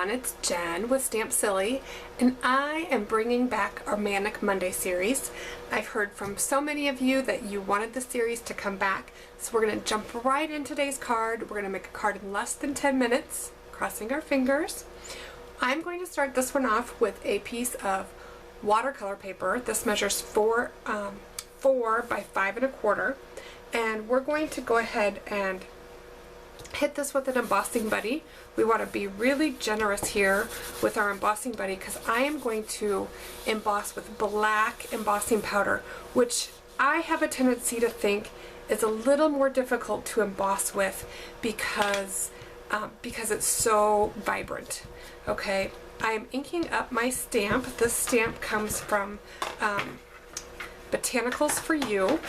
everyone, it's Jen with Stamp Silly, and I am bringing back our Manic Monday series. I've heard from so many of you that you wanted the series to come back, so we're going to jump right in today's card. We're going to make a card in less than 10 minutes, crossing our fingers. I'm going to start this one off with a piece of watercolor paper. This measures 4 by 5 1/4, and we're going to go ahead and hit this with an embossing buddy. We want to be really generous here with our embossing buddy because I am going to emboss with black embossing powder, which I have a tendency to think is a little more difficult to emboss with because it's so vibrant. Okay, I'm inking up my stamp. This stamp comes from Botanicals for You.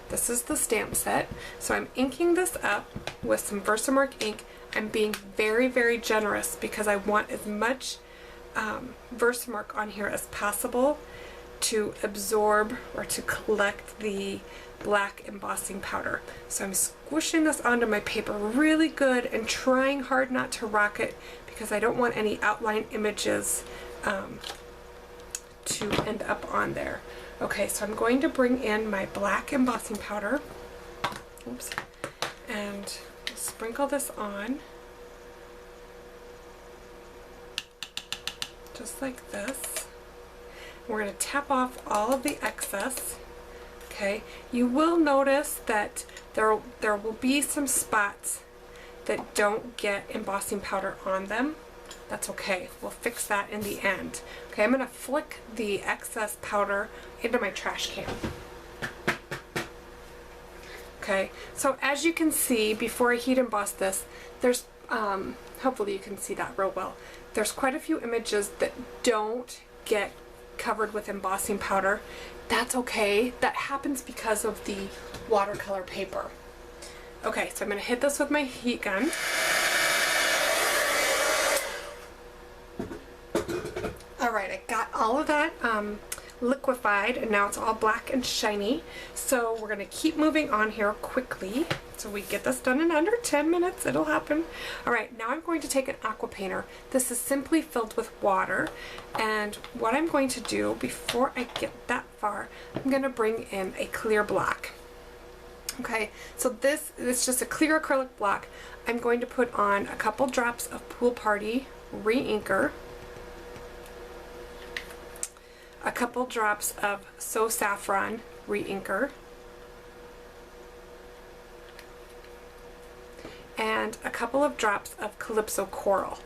This is the stamp set. So I'm inking this up with some Versamark ink. I'm being very, very generous because I want as much Versamark on here as possible to absorb or to collect the black embossing powder. So I'm squishing this onto my paper really good and trying hard not to rock it because I don't want any outline images to end up on there. Okay, so I'm going to bring in my black embossing powder, oops, and sprinkle this on, just like this. We're going to tap off all of the excess. Okay, you will notice that there will be some spots that don't get embossing powder on them. That's okay, we'll fix that in the end. Okay, I'm going to flick the excess powder into my trash can. Okay, so as you can see, before I heat emboss this, there's, hopefully you can see that real well, there's quite a few images that don't get covered with embossing powder. That's okay, that happens because of the watercolor paper. Okay, so I'm going to hit this with my heat gun. Alright, I got all of that liquefied, and now it's all black and shiny. So we're going to keep moving on here quickly so we get this done in under 10 minutes. It'll happen. Alright, now I'm going to take an aqua painter. This is simply filled with water, and what I'm going to do before I get that far, I'm going to bring in a clear block. Okay, so this is just a clear acrylic block. I'm going to put on a couple drops of Pool Party re-inker, a couple drops of So Saffron re-inker, and a couple of drops of Calypso Coral.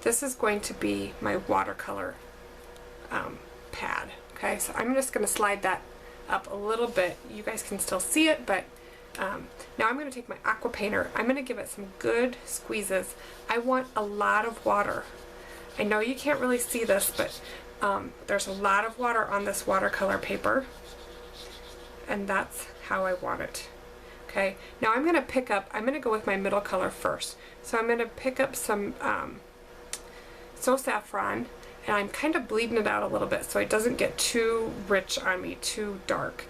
This is going to be my watercolor pad. Okay, so I'm just going to slide that up a little bit. You guys can still see it, but now I'm going to take my aqua painter. I'm going to give it some good squeezes. I want a lot of water. I know you can't really see this, but there's a lot of water on this watercolor paper, and that's how I want it. Okay, now I'm going to go with my middle color first. So I'm going to pick up some So Saffron, and I'm kind of bleeding it out a little bit so it doesn't get too rich on me, too dark.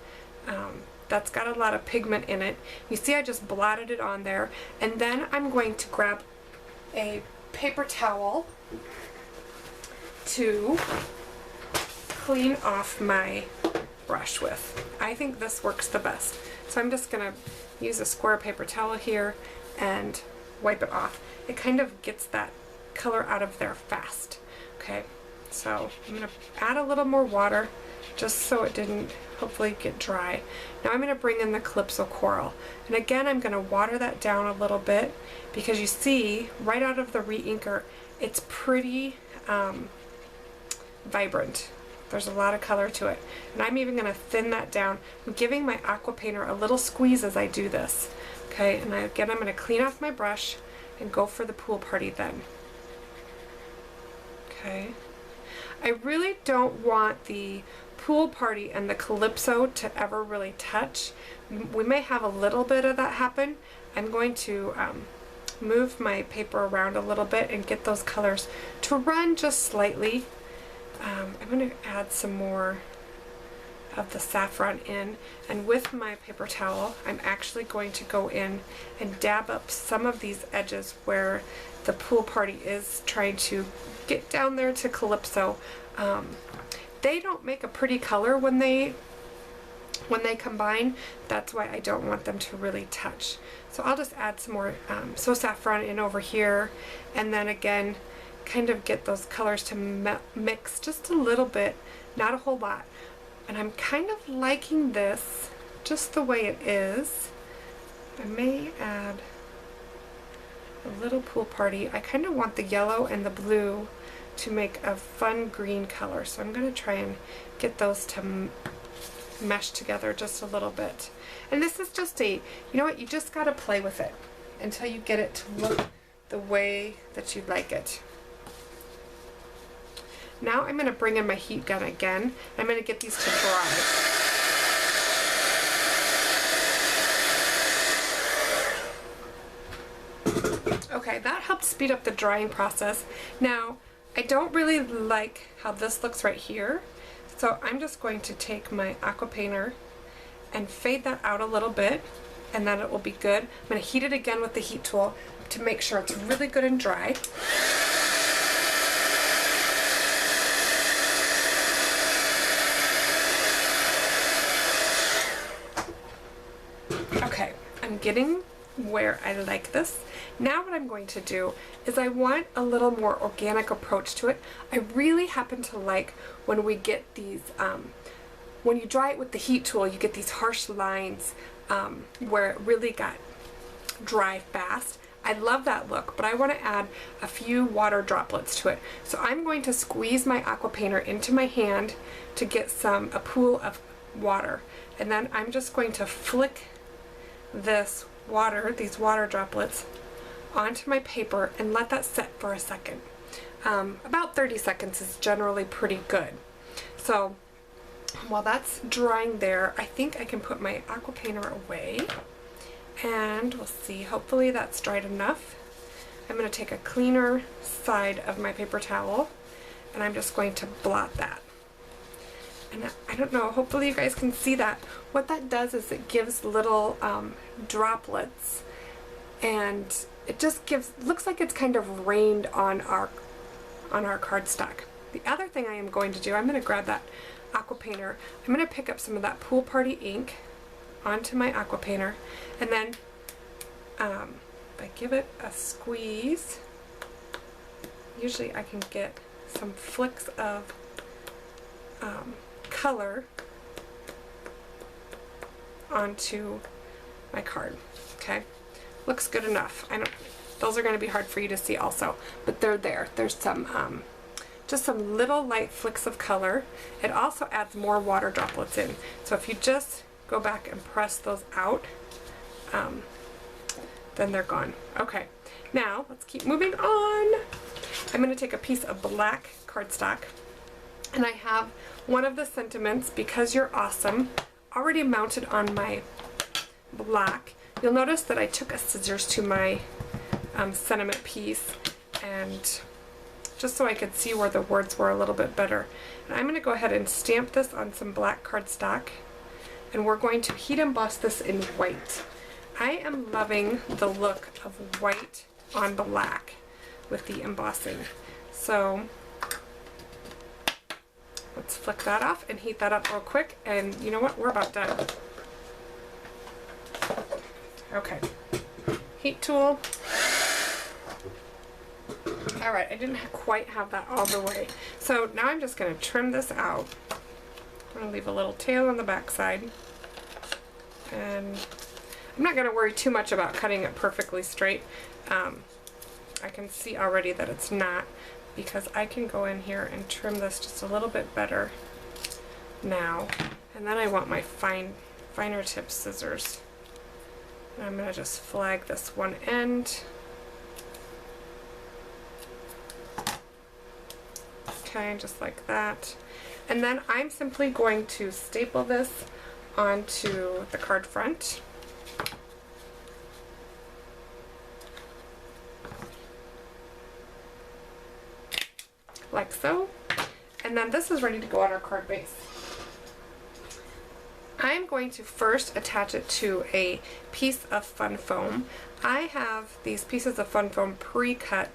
That's got a lot of pigment in it. You see I just blotted it on there, and then I'm going to grab a paper towel to clean off my brush with. I think this works the best. So I'm just going to use a square paper towel here and wipe it off. It kind of gets that color out of there fast. Okay, so I'm going to add a little more water just so it didn't hopefully get dry. Now I'm going to bring in the Calypso Coral. And again, I'm going to water that down a little bit because you see right out of the re-inker, it's pretty vibrant. There's a lot of color to it. And I'm even going to thin that down. I'm giving my aqua painter a little squeeze as I do this. Okay, and again, I'm going to clean off my brush and go for the Pool Party then. Okay. I really don't want the Pool Party and the Calypso to ever really touch. We may have a little bit of that happen. I'm going to move my paper around a little bit and get those colors to run just slightly. I'm going to add some more of the saffron in, and with my paper towel I'm actually going to go in and dab up some of these edges where the pool party is trying to get down there to Calypso. They don't make a pretty color when they combine. That's why I don't want them to really touch. So I'll just add some more So Saffron in over here, and then again kind of get those colors to mix just a little bit, not a whole lot. And I'm kind of liking this just the way it is. I may add a little pool party. I kind of want the yellow and the blue to make a fun green color, so I'm going to try and get those to mesh together just a little bit. And this is just you know what, you just got to play with it until you get it to look the way that you'd like it. Now I'm going to bring in my heat gun again. I'm going to get these to dry. Okay, that helped speed up the drying process. Now, I don't really like how this looks right here, so I'm just going to take my aqua painter and fade that out a little bit, and then it will be good. I'm going to heat it again with the heat tool to make sure it's really good and dry. Okay, I'm getting where I like this. Now what I'm going to do is I want a little more organic approach to it. I really happen to like when we get these, when you dry it with the heat tool, you get these harsh lines where it really got dry fast. I love that look, but I want to add a few water droplets to it. So I'm going to squeeze my aqua painter into my hand to get a pool of water. And then I'm just going to flick these water droplets onto my paper and let that set for a second. About 30 seconds is generally pretty good. So while that's drying there, I think I can put my aqua painter away, and we'll see. Hopefully that's dried enough. I'm going to take a cleaner side of my paper towel and I'm just going to blot that. And I don't know, hopefully you guys can see that. What that does is it gives little droplets, and it just looks like it's kind of rained on our cardstock. The other thing I am going to do, I'm going to grab that aqua painter. I'm going to pick up some of that pool party ink onto my aqua painter, and then if I give it a squeeze, usually I can get some flicks of color onto my card. Okay, looks good enough. Those are going to be hard for you to see also, but they're there. There's some just some little light flicks of color. It also adds more water droplets in. So if you just go back and press those out, then they're gone. Okay, now let's keep moving on. I'm going to take a piece of black cardstock, and I have one of the sentiments, Because You're Awesome, already mounted on my black. You'll notice that I took a scissors to my sentiment piece, and just so I could see where the words were a little bit better. And I'm going to go ahead and stamp this on some black cardstock, and we're going to heat emboss this in white. I am loving the look of white on black with the embossing. So let's flick that off and heat that up real quick, and you know what, we're about done. Okay, heat tool. Alright, I didn't quite have that all the way. So now I'm just going to trim this out. I'm going to leave a little tail on the back side. And I'm not going to worry too much about cutting it perfectly straight. I can see already that it's not, because I can go in here and trim this just a little bit better now. And then I want my finer tip scissors. And I'm going to just flag this one end. Okay, just like that. And then I'm simply going to staple this onto the card front. Like so. And then this is ready to go on our card base. I'm going to first attach it to a piece of fun foam. I have these pieces of fun foam pre-cut,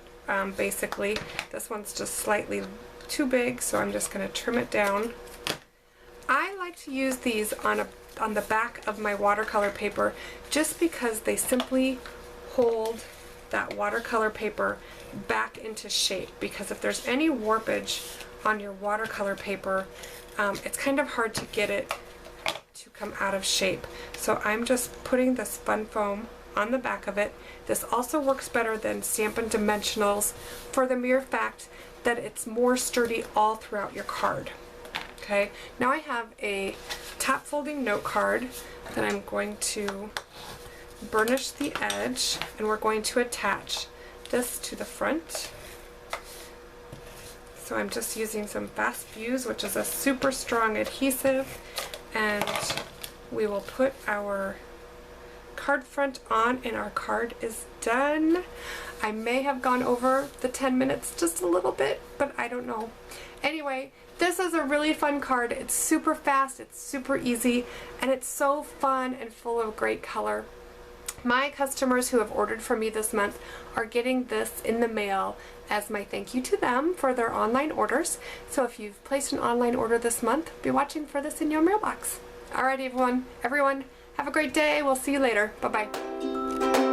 basically. This one's just slightly too big, so I'm just going to trim it down. I like to use these on the back of my watercolor paper just because they simply hold that watercolor paper back into shape, because if there's any warpage on your watercolor paper, it's kind of hard to get it to come out of shape. So I'm just putting this fun foam on the back of it. This also works better than Stampin' Dimensionals for the mere fact that it's more sturdy all throughout your card. Okay, now I have a top folding note card that I'm going to burnish the edge, and we're going to attach this to the front. So I'm just using some Fast Fuse, which is a super strong adhesive, and we will put our card front on and our card is done. I may have gone over the 10 minutes just a little bit, but I don't know. Anyway, this is a really fun card. It's super fast, it's super easy, and it's so fun and full of great color. My customers who have ordered from me this month are getting this in the mail as my thank you to them for their online orders. So if you've placed an online order this month, be watching for this in your mailbox. Alright everyone, have a great day. We'll see you later. Bye-bye.